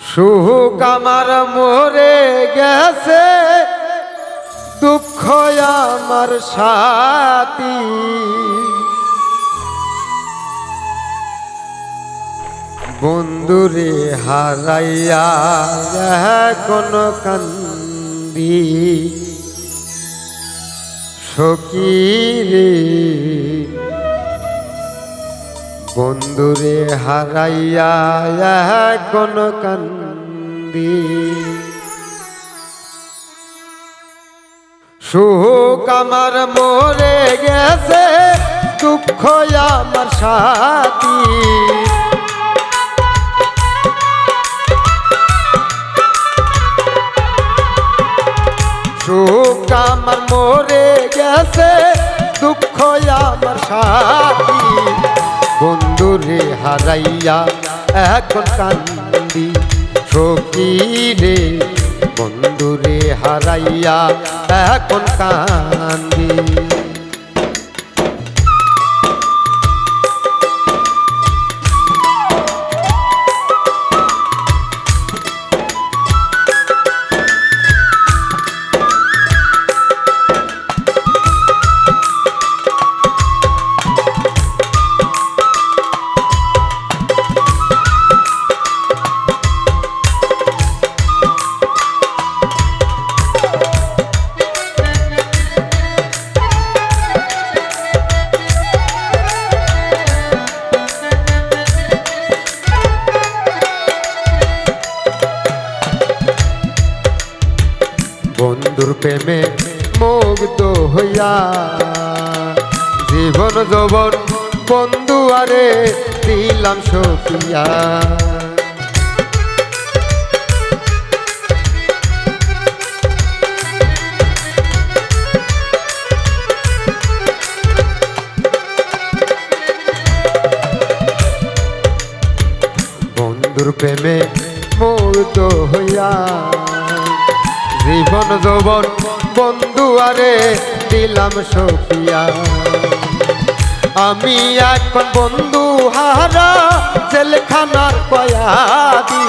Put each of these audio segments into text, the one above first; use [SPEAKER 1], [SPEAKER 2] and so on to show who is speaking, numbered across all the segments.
[SPEAKER 1] সুখ আমার মরে গেছে, দুঃখ আমার সাথী। বন্ধুরে হারাইয়া কোন কান্দি, সখী রে বন্ধুরে হারাইয়া কোন কান্দি। সুখ আমার মরে গেছে, দুঃখ আমার সাথী। সুখ আমার মরে গেছে, দুঃখ আমার সাথী। বন্ধুরে হারাইয়া এখন কান্দি, সখী রে বন্ধুরে হারাইয়া এখন কান্দি। বন্ধুর প্রেমে মুগ্ধ হইয়া জীবন যৌবন বন্ধু আরে দিলাম সখিয়া। বন্ধুর প্রেমে মুগ্ধ হইয়া জীবন যৌবন বন্ধু আরে দিলাম সখিয়া। আমি এখন বন্ধু হারা জেলখানার কয়াদি।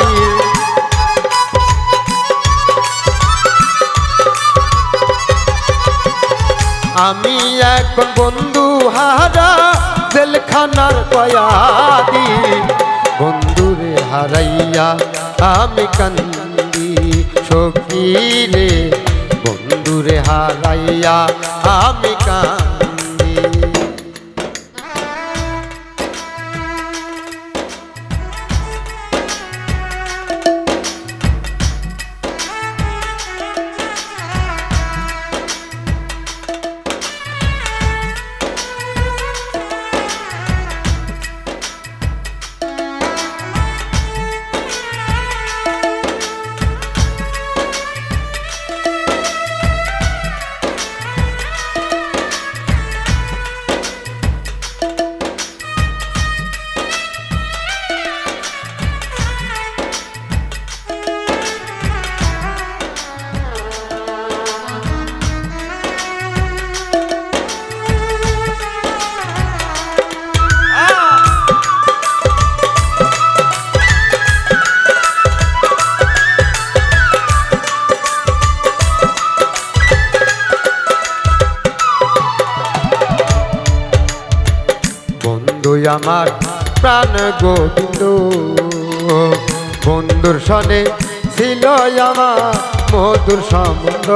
[SPEAKER 1] আমি এখন বন্ধু হারা জেলখানার কয়াদি। বন্ধুরে হারাইয়া আমি কান্দি, সখী রে বন্ধুরে হারাইয়া আমি কান্দি। বন্ধু আমার প্রাণ গোবিন্দ, বন্ধুর সনে ছিল আমার মধুর সম্বন্ধ।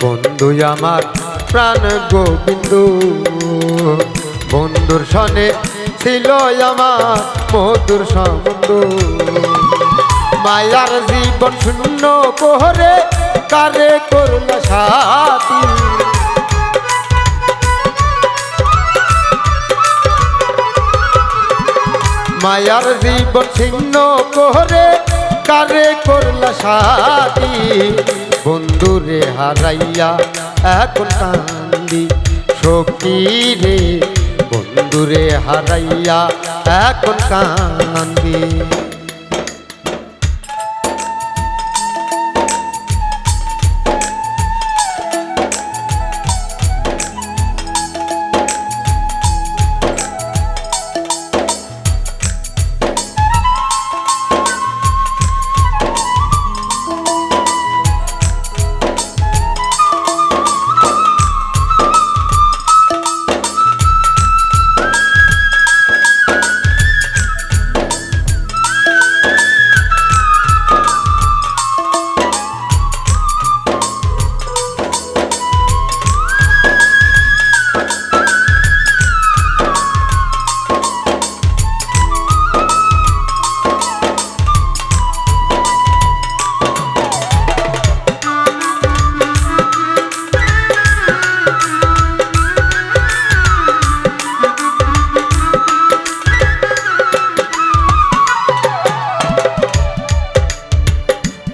[SPEAKER 1] বন্ধু আমার প্রাণ গোবিন্দ, বন্ধুর সনে ছিল আমার মধুর সম্বন্ধ। মায়ার জীবন শূন্য করে কারে করল সাথী। মায়ার জীবন শূন্য করে কারে করল সাথী। বন্ধুরে হারাইয়া এখন কান্দি, সখী রে বন্ধুরে হারাইয়া এখন কান্দি।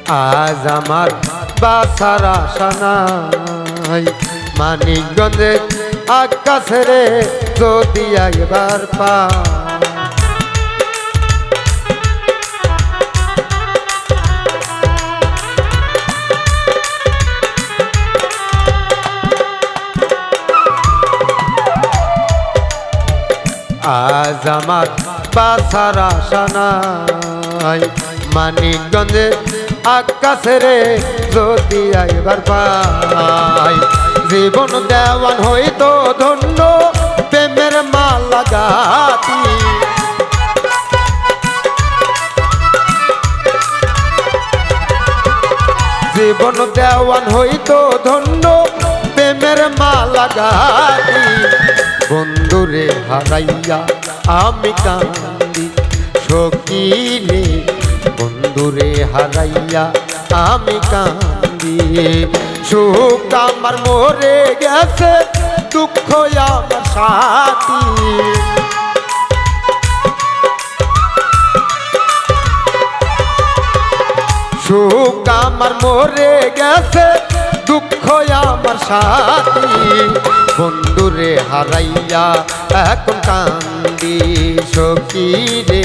[SPEAKER 1] আজ আমার বাসার আশা নাই মানিকগঞ্জে আকাশে রে যদি একবার পা আজ আমার বাসার আশা নাই মানিকগঞ্জে আকাশে রে যদি একবার পাই জীবন দেওয়ান হইতো ধন্য প্রেমের মালা গাতি জীবন দেওয়ান হইতো ধন্য প্রেমের মালা গাতি বন্ধুরে হারাইয়া আমি কান্দি সখী রে বন্ধুরে হারাইয়া আমি কান্দি সুখ আমার মরে গেছে দুঃখ আমার সাথী সুখ আমার মরে গেছে দুঃখ আমার সাথী বন্ধুরে হারাইয়া এখন কান্দি সখী রে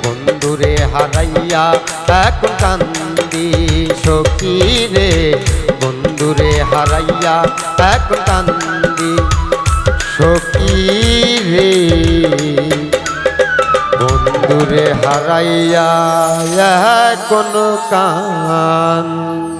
[SPEAKER 1] বন্ধুরে হারাইয়া এখন কান্দি সখী রে বন্ধুরে হারাইয়া এখন কান্দি সখী রে বন্ধুরে হারাইয়া এখন কান্দি